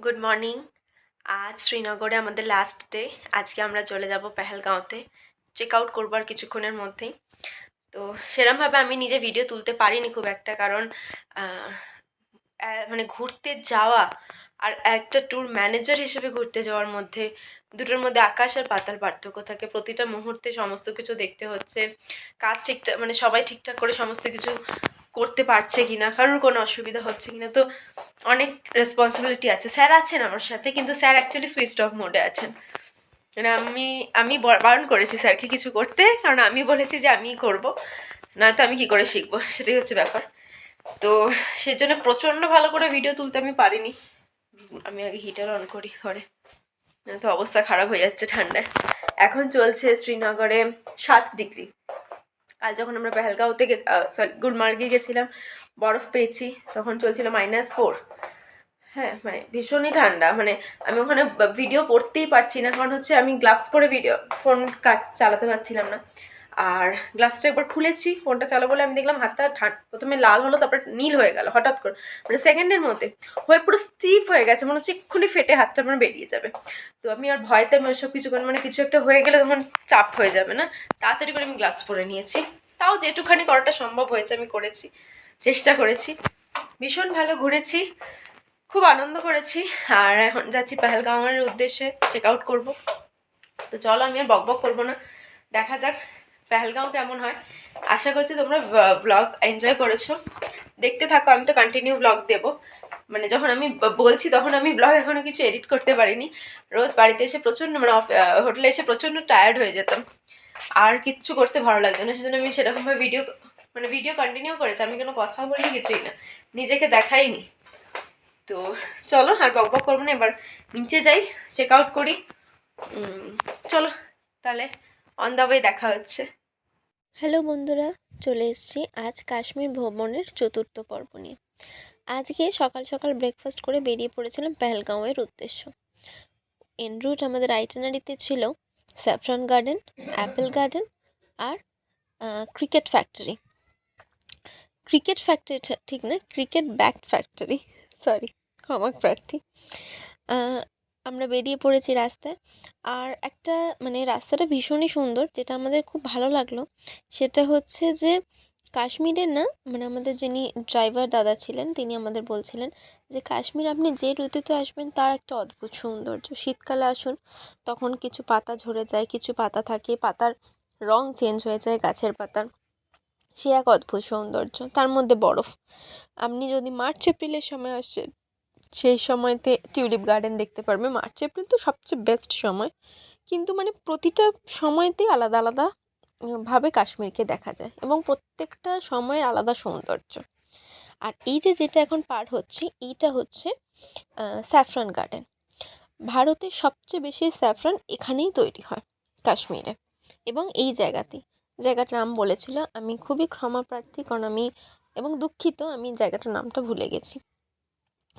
Good morning. আজ শ্রীনগরে আমাদের লাস্ট ডে। আজকে আমরা চলে যাব পেহেলগাঁওতে। চেক আউট করবো আর কিছুক্ষণের মধ্যেই। তো সেরমভাবে আমি নিজে ভিডিও তুলতে পারিনি খুব একটা, কারণ মানে ঘুরতে যাওয়া আর একটা ট্যুর ম্যানেজার হিসেবে ঘুরতে যাওয়ার মধ্যে দুটোর মধ্যে আকাশ আর পাতাল পার্থক্য থাকে। প্রতিটা মুহূর্তে সমস্ত কিছু দেখতে হচ্ছে, কাজ ঠিকঠাক মানে সবাই ঠিকঠাক করে সমস্ত কিছু করতে পারছে কিনা, কারোর কোনো অসুবিধা হচ্ছে কিনা। তো অনেক রেসপন্সিবিলিটি আছে। স্যার আছেন আমার সাথে, কিন্তু স্যার অ্যাকচুয়ালি সুইচ অফ মোডে আছেন। মানে আমি বারণ করেছি স্যারকে কিছু করতে, কারণ আমি বলেছি যে আমিই করবো, নয়তো আমি কী করে শিখবো, সেটাই হচ্ছে ব্যাপার। তো সেজন্য প্রচণ্ড ভালো করে ভিডিও তুলতে আমি পারিনি। আমি আগে হিটার অন করি ঘরে, তো অবস্থা খারাপ হয়ে যাচ্ছে ঠান্ডায়। এখন চলছে শ্রীনগরে 7 ডিগ্রি। কাল যখন আমরা পেহেলগাঁওতে গুলমার্গে গেছিলাম, বরফ পেয়েছি, তখন চলছিল -4। হ্যাঁ, মানে ভীষণই ঠান্ডা। মানে আমি ওখানে ভিডিও করতেই পারছি না, কারণ হচ্ছে আমি গ্লাভস পরে ফোন চালাতে পারছিলাম না। আর গ্লাভসটা একবার খুলেছি ফোনটা চালাবো বলে, আমি দেখলাম হাতটা প্রথমে লাল হলো, তারপর নীল হয়ে গেল হঠাৎ করে, মানে সেকেন্ডের মধ্যে হয়ে পুরো স্টিফ হয়ে গেছে, মনে হচ্ছে এক্ষুনি ফেটে হাতটা আমার বেরিয়ে যাবে। তো আমি আর ভয়তে আমি ওইসব কিছু মানে কিছু একটা হয়ে গেলে তখন চাপ হয়ে যাবে না, তাড়াতাড়ি করে আমি গ্লাভস পরে নিয়েছি। তাও যেটুখানি করাটা সম্ভব হয়েছে আমি করেছি, চেষ্টা করেছি। ভীষণ ভালো ঘুরেছি, খুব আনন্দ করেছি। আর এখন যাচ্ছি পেহেলগাঁওয়ের উদ্দেশ্যে, চেক আউট করবো। তো চলো, আমি আর বকবক করবো না, দেখা যাক পেহেলগাঁও কেমন হয়। আশা করছি তোমরা ব্লগ এনজয় করেছো, দেখতে থাকো। আমি তো কন্টিনিউ ব্লগ দেবো। মানে যখন আমি বলছি তখন আমি ব্লগ এখনও কিছু এডিট করতে পারিনি। রোজ বাড়িতে এসে প্রচণ্ড মানে হোটেলে এসে প্রচণ্ড টায়ার্ড হয়ে যেতাম, আর কিচ্ছু করতে ভালো লাগতো না। সেজন্য আমি সেরকমভাবে ভিডিও কন্টিনিউ করেছি, আমি কোনো কথা বলি কিছুই না, নিজেকে দেখাইনি। তো চলো, আর বকবক করবো না, এবার নিচে যাই, চেক আউট করি। চলো তাহলে, অন দ্য ওয়ে দেখা হচ্ছে। হ্যালো বন্ধুরা, চলে এসেছি আজ কাশ্মীর ভ্রমণের 4র্থ পর্ব নিয়ে। আজকে সকাল সকাল ব্রেকফাস্ট করে বেরিয়ে পড়েছিলাম পেহেলগাঁওয়ের উদ্দেশ্য। এন রুট আমাদের আইটেনারিতে ছিল স্যাফরন গার্ডেন, অ্যাপেল গার্ডেন আর ক্রিকেট ফ্যাক্টরি। ক্রিকেট ফ্যাক্টরিটা ঠিক না, ক্রিকেট ব্যাট ফ্যাক্টরি, সরি, ক্ষমা প্রার্থী। আমরা বেরিয়ে পড়েছি রাস্তায়। আর একটা মানে রাস্তাটা ভীষণই সুন্দর, যেটা আমাদের খুব ভালো লাগলো সেটা হচ্ছে যে কাশ্মীরের না, মানে আমাদের যিনি ড্রাইভার দাদা ছিলেন তিনি আমাদের বলছিলেন যে কাশ্মীর আপনি যে ঋতুতে আসবেন তার একটা অদ্ভুত সৌন্দর্য। শীতকালে আসুন, তখন কিছু পাতা ঝরে যায়, কিছু পাতা থাকে, পাতার রং চেঞ্জ হয়ে যায় গাছের পাতার, সে এক অদ্ভুত সৌন্দর্য। তার মধ্যে বরফ। আপনি যদি মার্চ এপ্রিলের সময় আসেন, সেই সময়তে টিউলিপ গার্ডেন দেখতে পারবে। মার্চ এপ্রিল তো সবচেয়ে বেস্ট সময়, কিন্তু মানে প্রতিটা সময়তেই আলাদা আলাদা ভাবে কাশ্মীরকে দেখা যায়, এবং প্রত্যেকটা সময়ের আলাদা সৌন্দর্য। আর এই যে যেটা এখন পার হচ্ছি, এইটা হচ্ছে স্যাফরন গার্ডেন। ভারতের সবচেয়ে বেশি স্যাফরন এখানেই তৈরি হয়, কাশ্মীরে, এবং এই জায়গাটার নাম বলেছিল, আমি খুবই ক্ষমা প্রার্থী, কারণ আমি এবং দুঃখিত, আমি জায়গাটার নামটা ভুলে গেছি।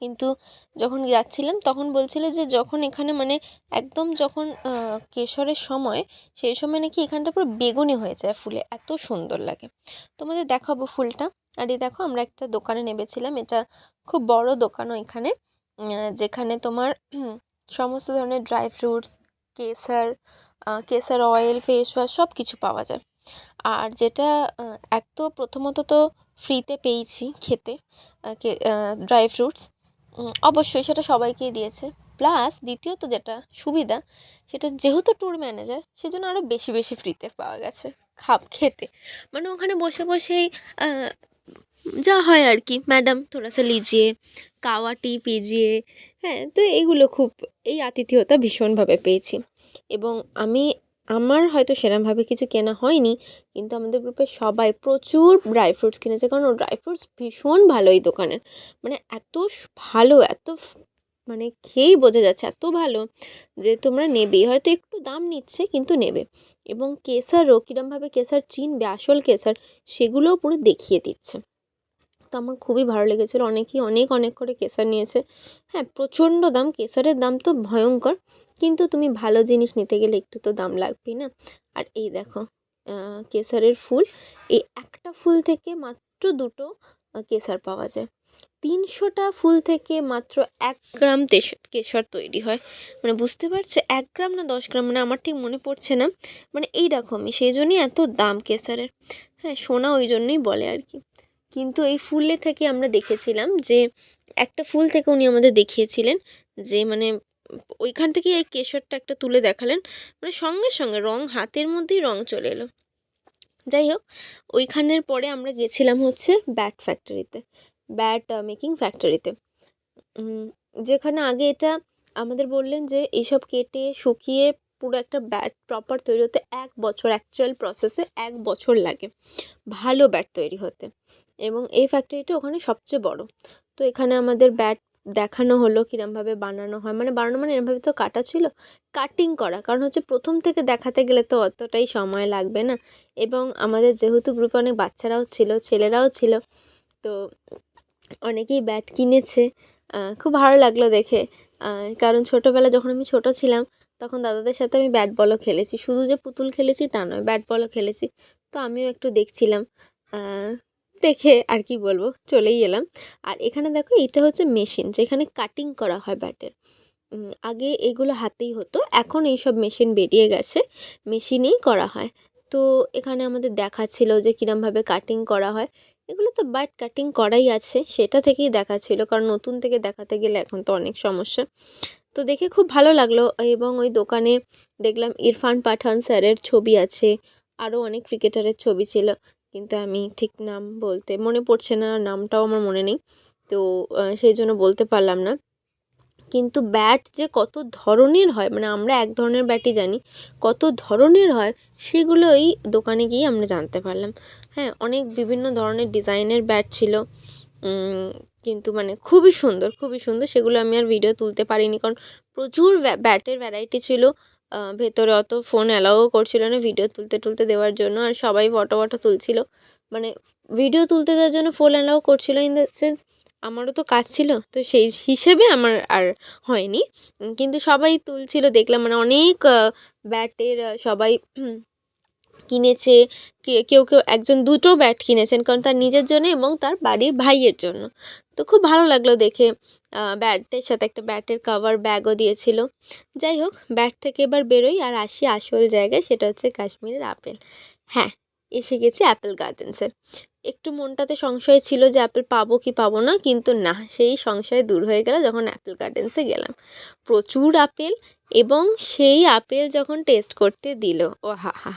কিন্তু যখন যাচ্ছিলাম তখন বলছিল যে যখন এখানে মানে একদম যখন কেশরের সময়, সেই সময় নাকি এখানটা পুরো বেগুনি হয়ে যায় ফুলে, এত সুন্দর লাগে। তোমাদের দেখাবো ফুলটা। আর এই দেখো, আমরা একটা দোকানে নেমেছিলাম, এটা খুব বড় দোকানও এখানে, যেখানে তোমার সমস্ত ধরনের dry fruits, Kesar, Kesar oil, face wash সব কিছু পাওয়া যায়। আর যেটা এক তো প্রথমত তো ফ্রিতে পেয়েছি খেতে, ড্রাই ফ্রুটস, অবশ্যই সেটা সবাইকেই দিয়েছে। প্লাস দ্বিতীয়ত যেটা সুবিধা, সেটা যেহেতু ট্যুর ম্যানেজার, সেজন্য আরও বেশি বেশি ফ্রিতে পাওয়া গেছে খেতে। মানে ওখানে বসে বসেই যা হয় আর কি, ম্যাডাম থোড়া সা লিজিয়ে, কাওয়া টি পিজিয়ে। হ্যাঁ, তো এইগুলো খুব, এই আতিথেয়তা ভীষণভাবে পেয়েছি। এবং আমার হয়তো সেরমভাবে কিছু কেনা হয়নি, কিন্তু আমাদের গ্রুপের সবাই প্রচুর ড্রাই ফ্রুটস কিনেছে, কারণ ড্রাই ফ্রুটস ভীষণ ভালো এই দোকানের। মানে এত ভালো, মানে খেয়েই বোঝা যাচ্ছে এত ভালো যে তোমরা নেবেই, হয়তো একটু দাম নিচ্ছে কিন্তু নেবে। এবং কেসারও কীরমভাবে কেসার চিনবে আসল কেসার, সেগুলোও পুরো দেখিয়ে দিচ্ছে। তো আমার খুবই ভালো লেগেছিলো। অনেকেই অনেক অনেক করে কেসার নিয়েছে। হ্যাঁ, প্রচণ্ড দাম, কেসারের দাম তো ভয়ঙ্কর, কিন্তু তুমি ভালো জিনিস নিতে গেলে একটু তো দাম লাগবেই না। আর এই দেখো, কেসারের ফুল, এই একটা ফুল থেকে মাত্র 2টো কেসার পাওয়া যায়। 300টা ফুল থেকে মাত্র 1 গ্রাম কেশর তৈরি হয়। মানে বুঝতে পারছো, 1 গ্রাম না 10 গ্রাম, মানে আমার ঠিক মনে পড়ছে না, মানে এই রকমই, সেই জন্যই এত দাম কেশরের। হ্যাঁ, সোনা ওই জন্যই বলে আর কি। কিন্তু এই ফুলে থেকে আমরা দেখেছিলাম যে একটা ফুল থেকে উনি আমাদের দেখিয়েছিলেন যে মানে ওইখান থেকে এই কেশরটা একটা তুলে দেখালেন, মানে সঙ্গে সঙ্গে রং হাতের মধ্যেই রং চলে এলো। যাই হোক, ওইখানের পরে আমরা গেছিলাম হচ্ছে ব্যাট ফ্যাক্টরিতে, ব্যাট মেকিং ফ্যাক্টরিতে, যেখানে আগে এটা আমাদের বললেন যে এইসব কেটে শুকিয়ে পুরো একটা ব্যাট প্রপার তৈরি হতে 1 বছর, অ্যাকচুয়াল প্রসেসে 1 বছর লাগে ভালো ব্যাট তৈরি হতে, এবং এই ফ্যাক্টরিটা ওখানে সবচেয়ে বড়। তো এখানে আমাদের ব্যাট দেখানো হলো কীরমভাবে বানানো হয়, মানে বানানো মানে এরমভাবে তো কাটা ছিল, কাটিং করা, কারণ হচ্ছে প্রথম থেকে দেখাতে গেলে তো অতটাই সময় লাগবে না, এবং আমাদের যেহেতু গ্রুপে অনেক বাচ্চারাও ছিল, ছেলেরাও ছিল, তো অনেকেই ব্যাট কিনেছে। খুব ভালো লাগলো দেখে, কারণ ছোটোবেলায় যখন আমি ছোটো ছিলাম তখন দাদাদের সাথে আমি ব্যাট বলও খেলেছি, শুধু যে পুতুল খেলেছি তা নয়, ব্যাট বলও খেলেছি। তো আমিও একটু দেখছিলাম, দেখে আর কি বলবো, চলেই এলাম। আর এখানে দেখো, এটা হচ্ছে মেশিন যেখানে কাটিং করা হয় ব্যাটের। আগে এগুলো হাতেই হতো, এখন এইসব মেশিন বেরিয়ে গেছে, মেশিনেই করা হয়। তো এখানে আমাদের দেখাচ্ছিল যে কীরমভাবে কাটিং করা হয়, এগুলো তো বাট কাটিং করাই আছে, সেটা থেকেই দেখাচ্ছিল, কারণ নতুন থেকে দেখাতে গেলে এখন তো অনেক সমস্যা। তো দেখে খুব ভালো লাগলো, এবং ওই দোকানে দেখলাম ইরফান পাঠান স্যারের ছবি আছে, আরও অনেক ক্রিকেটারের ছবি ছিল, কিন্তু আমি ঠিক নাম বলতে মনে পড়ছে না, নামটাও আমার মনে নেই, তো সেই জন্য বলতে পারলাম না। কিন্তু ব্যাট যে কত ধরনের হয়, মানে আমরা এক ধরনের ব্যাটই জানি, কত ধরনের হয় সেগুলো এই দোকানে গিয়ে আমরা জানতে পারলাম। হ্যাঁ, অনেক বিভিন্ন ধরনের ডিজাইনের ব্যাট ছিল, কিন্তু মানে খুবই সুন্দর, খুবই সুন্দর, সেগুলো আমি আর ভিডিও তুলতে পারিনি, কারণ প্রচুর ব্যাটের ভ্যারাইটি ছিল, ভেতরে অত ফোন অ্যালাউও করছিল না ভিডিও তুলতে টুলতে দেওয়ার জন্য, আর সবাই ফটো ফটো তুলছিল, মানে ভিডিও তুলতে দেওয়ার জন্য ফোন অ্যালাউ করছিল, ইন দ্য সেন্স আমারও তো কাজ ছিল, তো সেই হিসেবে আমার আর হয়নি, কিন্তু সবাই তুলছিল দেখলাম, মানে অনেক ব্যাটের সবাই কিনেছে, কেউ কেউ একজন দুটো ব্যাট কিনেছেন, কারণ তার নিজের জন্য এবং তার বাড়ির ভাইয়ের জন্য। তো খুব ভালো লাগলো দেখে, ব্যাটের সাথে একটা ব্যাটের কভার ব্যাগও দিয়েছিল। যাই হোক, ব্যাট থেকে এবার বেরোই আর আসি আসল জায়গায়, সেটা হচ্ছে কাশ্মীরের আপেল। হ্যাঁ, এসে গেছি অ্যাপেল গার্ডেন্সে। একটু মনটাতে সংশয় ছিল যে অ্যাপেল পাবো কি পাবো না, কিন্তু না, সেই সংশয় দূর হয়ে গেল যখন অ্যাপেল গার্ডেন্সে গেলাম। প্রচুর আপেল, এবং সেই আপেল যখন টেস্ট করতে দিল, ও হা হা,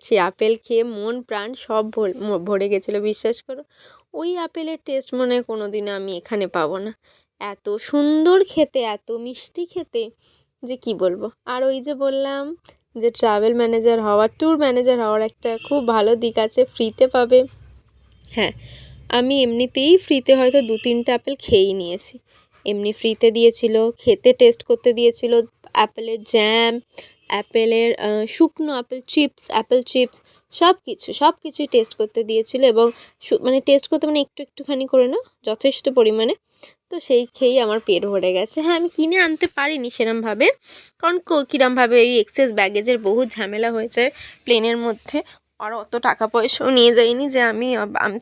সে আপেল খেয়ে মন প্রাণ সব ভরে গেছিলো, বিশ্বাস করো। ওই আপেলের টেস্ট মনে হয় কোনো দিনও আমি এখানে পাবো না, এত সুন্দর খেতে, এত মিষ্টি খেতে, যে কি বলবো। আর ওই যে বললাম যে ট্রাভেল ম্যানেজার হওয়ার, ট্যুর ম্যানেজার হওয়ার একটা খুব ভালো দিক আছে, ফ্রিতে পাবে। হ্যাঁ, আমি এমনিতেই ফ্রিতে হয়তো 2-3টা আপেল খেয়েই নিয়েছি, এমনি ফ্রিতে দিয়েছিল, খেতে টেস্ট করতে দিয়েছিল, অ্যাপেলের জ্যাম, অ্যাপেলের শুকনো আপেল চিপস, অ্যাপেল চিপস, সব কিছুই টেস্ট করতে দিয়েছিল, এবং মানে টেস্ট করতে মানে একটুখানি করে না, যথেষ্ট পরিমাণে। তো সেই খেয়েই আমার পেট ভরে গেছে। হ্যাঁ, আমি কিনে আনতে পারিনি সেরমভাবে, কারণ কীরমভাবে এই এক্সেস ব্যাগেজের বহু ঝামেলা হয়েছে প্লেনের মধ্যে, আর অত টাকা পয়সাও নিয়ে যাইনি যে আমি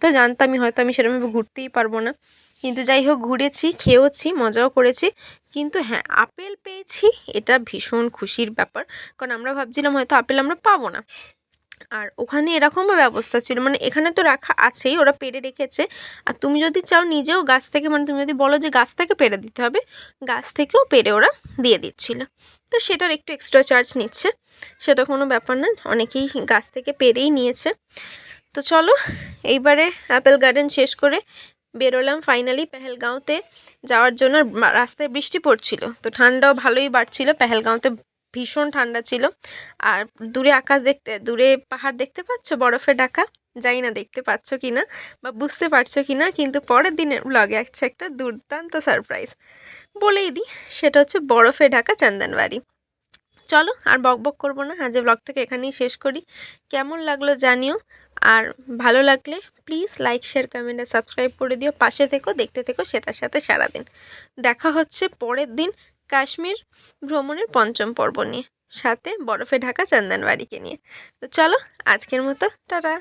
তো জানতামই হয়তো আমি সেরকমভাবে ঘুরতেই পারবো না, কিন্তু যাই হোক, ঘুরেছি, খেয়েওছি, মজাও করেছি। কিন্তু হ্যাঁ, আপেল পেয়েছি, এটা ভীষণ খুশির ব্যাপার, কারণ আমরা ভাবছিলাম হয়তো আপেল আমরা পাবো না। আর ওখানে এরকমও ব্যবস্থা ছিল, মানে এখানে তো রাখা আছেই, ওরা পেড়ে রেখেছে, আর তুমি যদি চাও নিজেও গাছ থেকে, মানে তুমি যদি বলো যে গাছ থেকে পেড়ে দিতে হবে, গাছ থেকেও পেড়ে ওরা দিয়ে দিচ্ছিলো। তো সেটার একটু এক্সট্রা চার্জ নিচ্ছে, সেটা কোনো ব্যাপার না, অনেকেই গাছ থেকে পেড়েই নিয়েছে। তো চলো, এইবারে অ্যাপেল গার্ডেন শেষ করে বেরোলাম ফাইনালি পেহেলগাঁওতে যাওয়ার জন্য। রাস্তায় বৃষ্টি পড়ছিল, তো ঠান্ডাও ভালোই বাড়ছিল, পেহেলগাঁওতে ভীষণ ঠান্ডা ছিল। আর দূরে আকাশ দেখতে, দূরে পাহাড় দেখতে পাচ্ছ বরফে ঢাকা, জানি না দেখতে পাচ্ছ কি না বা বুঝতে পারছো কি না, কিন্তু পরের দিনের ব্লগে আছে একটা দুর্দান্ত সারপ্রাইজ, বলেই দিই, সেটা হচ্ছে বরফে ঢাকা চন্দনবাড়ি। চলো আর বকবক করবো না, আজ ব্লগটাকে এখানেই শেষ করি। কেমন লাগলো জানিও, আর ভালো লাগলে প্লিজ লাইক শেয়ার কমেন্ট আর সাবস্ক্রাইব করে দিও, পাশে থেকো, দেখতে থেকো সেটার সাথে সারাদিন। দেখা হচ্ছে পরের দিন কাশ্মীর ভ্রমণের 5ম পর্ব নিয়ে, সাথে বরফে ঢাকা চন্দনবাড়িকে নিয়ে। তো চলো, আজকের মতো টাটা।